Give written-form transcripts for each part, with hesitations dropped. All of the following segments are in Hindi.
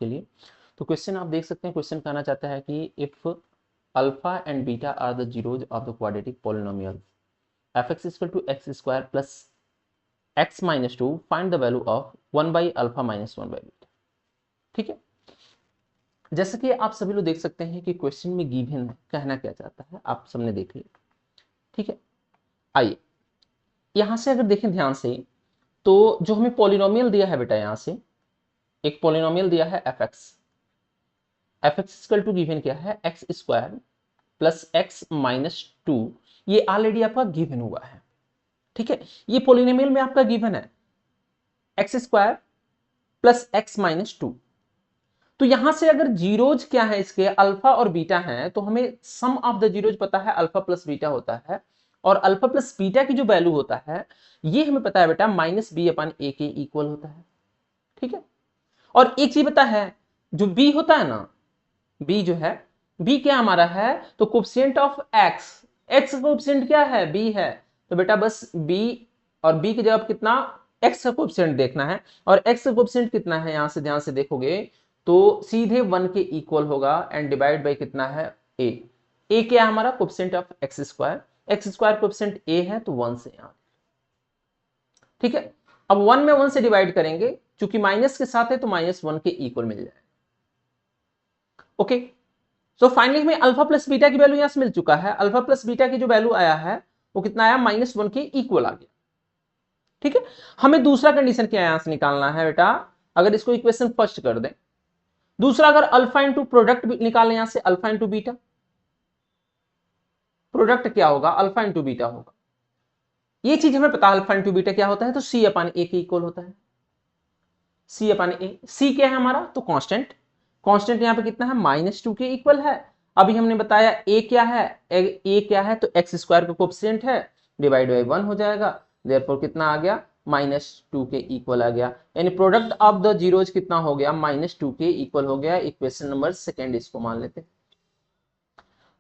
आपके लिए। तो क्वेश्चन आप देख सकते हैं, क्वेश्चन कहना चाहता है कि if alpha and beta are the zeros of the quadratic polynomial fx equal to x square plus x minus 2 find the value of 1 by alpha minus 1 by beta. ठीक है, जैसे कि आप सभी लोग देख सकते हैं कि क्वेश्चन में गिवन है, कहना क्या चाहता है आप सबने देख लिया। ठीक है, आइए यहां से अगर देखें ध्यान से, तो जो हमें पॉलिनोमियल दिया है बेटा, यहां से एक पॉलिनोमियल दिया है f x equal to given क्या है, x square plus x minus 2, ये ऑलरेडी आपका गिवन हुआ है। ठीक है, ये पॉलिनोमियल में आपका गिवन है x square plus x minus 2। तो यहां से अगर जीरोज क्या है इसके, अल्फा और बीटा है, तो हमें सम ऑफ द जीरोज पता है अल्फा प्लस बीटा होता है, और अल्फा प्लस बीटा की जो वैल्यू होता है ये हमें पता है बेटा माइनस बी अपन ए के इक्वल होता है। ठीक है, और एक चीज पता है, जो बी होता है ना, बी जो है, बी क्या हमारा है, तो coefficient of x, x coefficient क्या है, बी है। तो बेटा बस बी और बी की जगह कितना, एक्स का कोफिशिएंट देखना है, और एक्स का कोफिशिएंट कितना है, यहां से ध्यान से देखोगे तो सीधे 1 के इक्वल होगा, एंड डिवाइड बाय कितना है, ए क्या है हमारा, coefficient of x square coefficient A है तो 1 से यहां। ठीक है, अब 1 में 1 से डिवाइड करेंगे, चूंकि माइनस के साथ है तो माइनस 1 के इक्वल मिल जाएगा। ओके, तो फाइनली हमें अल्फा प्लस बीटा की वैल्यू यहां से मिल चुका है, अल्फा प्लस बीटा की जो वैल्यू आया है वो कितना आया, माइनस 1 के इक्वल आ गया। ठीक है, हमें दूसरा कंडीशन क्या यहां से निकालना है बेटा, अगर इसको इक्वेशन फर्स्ट कर दें, दूसरा अगर अल्फा इंटू प्रोडक्ट निकालें यहां से, अल्फा इंटू बीटा, प्रोडक्ट क्या होगा, अल्फा इंटू बीटा होगा। ये चीज हमें पता है अल्फा इंटू बीटा क्या होता है, तो सी अपान ए के इक्वल होता है। सी अपान ए, सी क्या है हमारा, तो कांस्टेंट, कांस्टेंट यहां पे कितना है, माइनस 2 के इक्वल है। अभी हमने बताया ए क्या है, ए क्या है, तो एक्स स्क्वायर का कोफिशिएंट है, डिवाइड बाई 1 हो जाएगा, देयरफॉर कितना आ गया, -2 के इक्वल आ गया, यानी प्रोडक्ट ऑफ द जीरोज कितना हो गया, -2 के इक्वल हो गया। इक्वेशन नंबर सेकेंड इसको मान लेते हैं।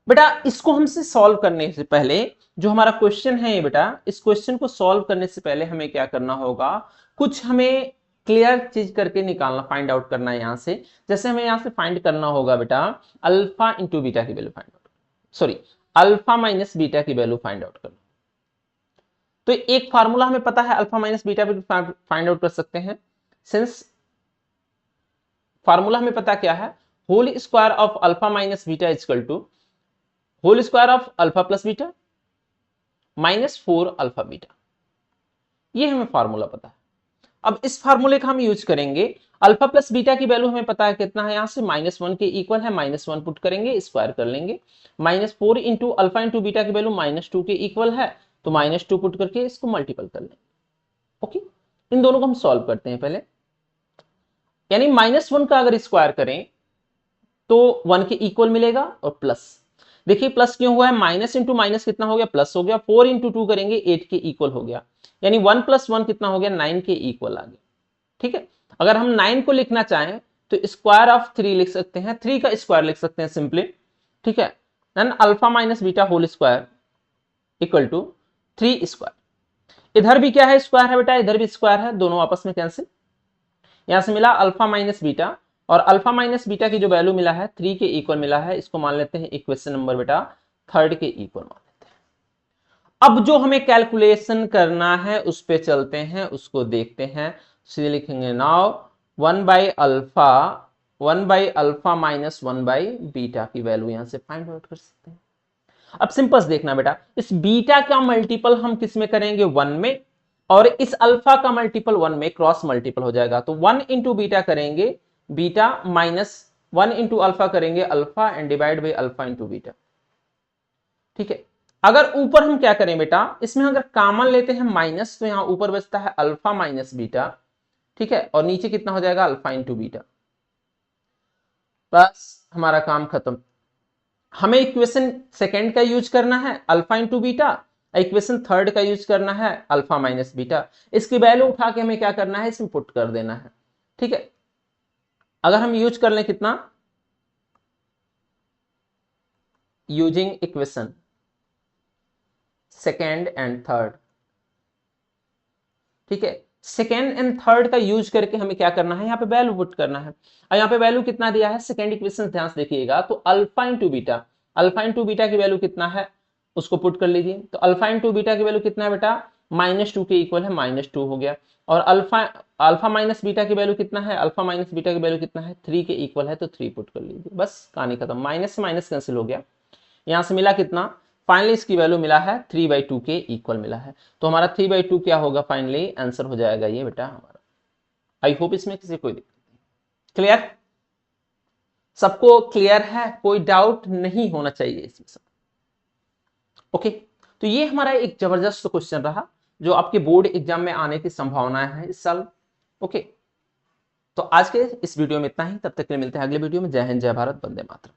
बेटा इसको हमसे सॉल्व करने से पहले, जो हमारा क्वेश्चन है ये बेटा, इस क्वेश्चन को सॉल्व करने से पहले हमें क्या करना होगा, कुछ हमें क्लियर चीज करके निकालना, फाइंड आउट करना है यहां से। जैसे हमें यहां से फाइंड करना होगा बेटा अल्फा इंटू बीटा की value find out, sorry alpha minus beta की वैल्यू फाइंड आउट करना। तो एक फार्मूला हमें पता है alpha minus beta find out कर सकते हैं, सिंस फार्मूला हमें पता क्या है, whole square of alpha minus beta equal to whole square of alpha plus beta -4 alpha beta, ये हमें फार्मूला पता है। अब इस फार्मूले का हम यूज करेंगे, अल्फा प्लस बीटा की वैल्यू हमें पता है कितना है, यहां से -1 के इक्वल है, -1 पुट करेंगे, स्क्वायर कर लेंगे, -4 इंटू अल्फा इंटू बीटा की वैल्यू -2 के इक्वल है, तो -2 पुट करके इसको मल्टीपल कर लेंगे। ओके, इन दोनों को हम सॉल्व करते हैं पहले, यानी -1 का अगर स्क्वायर करें तो 1 के इक्वल मिलेगा, और प्लस, देखिए प्लस क्यों हुआ है, माइनस इंटू माइनस कितना हो गया, प्लस हो गया, 4 इंटू 2 करेंगे 8 के इक्वल हो गया, यानी 1 + 1 कितना हो गया, 9 के इक्वल आ गया। ठीक है, अगर हम 9 को लिखना चाहें तो स्क्वायर ऑफ 3 लिख सकते हैं, 3 का स्क्वायर लिख सकते हैं सिंपली। ठीक है, then alpha minus beta whole square equal to 3 square, इधर भी क्या है, स्क्वायर है बेटा, इधर भी स्क्वायर है, दोनों आपस में कैंसिल, यहां से मिला अल्फा माइनस बीटा, और अल्फा माइनस बीटा की जो वैल्यू मिला है 3 के इक्वल मिला है, इसको मान लेते हैं इक्वेशन नंबर बेटा थर्ड के इक्वल मान लेते हैं। अब जो हमें कैलकुलेशन करना है उस पे चलते हैं, उसको देखते हैं। सीधे लिखेंगे now 1 by alpha minus 1 by beta की वैल्यू यहां से फाइंड आउट कर सकते हैं। अब सिंपल देखना बेटा, इस बीटा का मल्टीपल हम किस में करेंगे, 1 में, और इस अल्फा का मल्टीपल 1 में, क्रॉस मल्टीपल हो जाएगा, तो 1 इंटू बीटा करेंगे बीटा, -1 इंटू अल्फा करेंगे alpha, and divide by alpha into beta. ठीक है, अगर ऊपर हम क्या करें बेटा, इसमें अगर कॉमन लेते हैं माइनस, तो यहां ऊपर बचता है अल्फा माइनस बीटा। ठीक है, और नीचे कितना हो जाएगा, अल्फा इंटू बीटा, बस हमारा काम खत्म। हमें इक्वेशन सेकेंड का यूज करना है alpha into beta, equation third का यूज करना है अल्फा माइनस बीटा, इसकी वैल्यू उठा के हमें क्या करना है, इसमें पुट कर देना है। ठीक है, अगर हम यूज कर लें कितना, using equation second and third, ठीक है, सेकेंड एंड थर्ड का यूज करके हमें क्या करना है, यहाँ पे वैल्यू पुट करना है। और यहाँ पे वैल्यू कितना दिया है, सेकेंड इक्वेशन ध्यान से देखिएगा, तो alpha into beta, alpha into beta की वैल्यू कितना है उसको पुट कर लीजिए। तो अल्फा इंटू बीटा की वैल्यू कितना है बेटा, -2 के इक्वल है, -2 हो गया। और अल्फा अल्फा माइनस बीटा की वैल्यू कितना है, अल्फा माइनस बीटा की वैल्यू कितना है, 3 के इक्वल है, तो 3 पुट कर लीजिए, बस कहानी खत्म। माइनस से माइनस कैंसिल हो गया, यहां से मिला कितना, फाइनली इसकी वैल्यू मिला है 3/2 के इक्वल मिला है। तो हमारा 3/2 क्या होगा, फाइनली आंसर हो जाएगा ये बेटा हमारा। आई होप इसमें किसी कोई दिक्कत नहीं, क्लियर, सबको क्लियर है, कोई डाउट नहीं होना चाहिए इसमें सब। ओके, तो ये हमारा एक जबरदस्त क्वेश्चन रहा जो आपके बोर्ड एग्जाम में आने की संभावना है इस साल। ओके, तो आज के इस वीडियो में इतना ही, तब तक के लिए मिलते हैं अगले वीडियो में। जय हिंद, जय भारत, वंदे मातरम।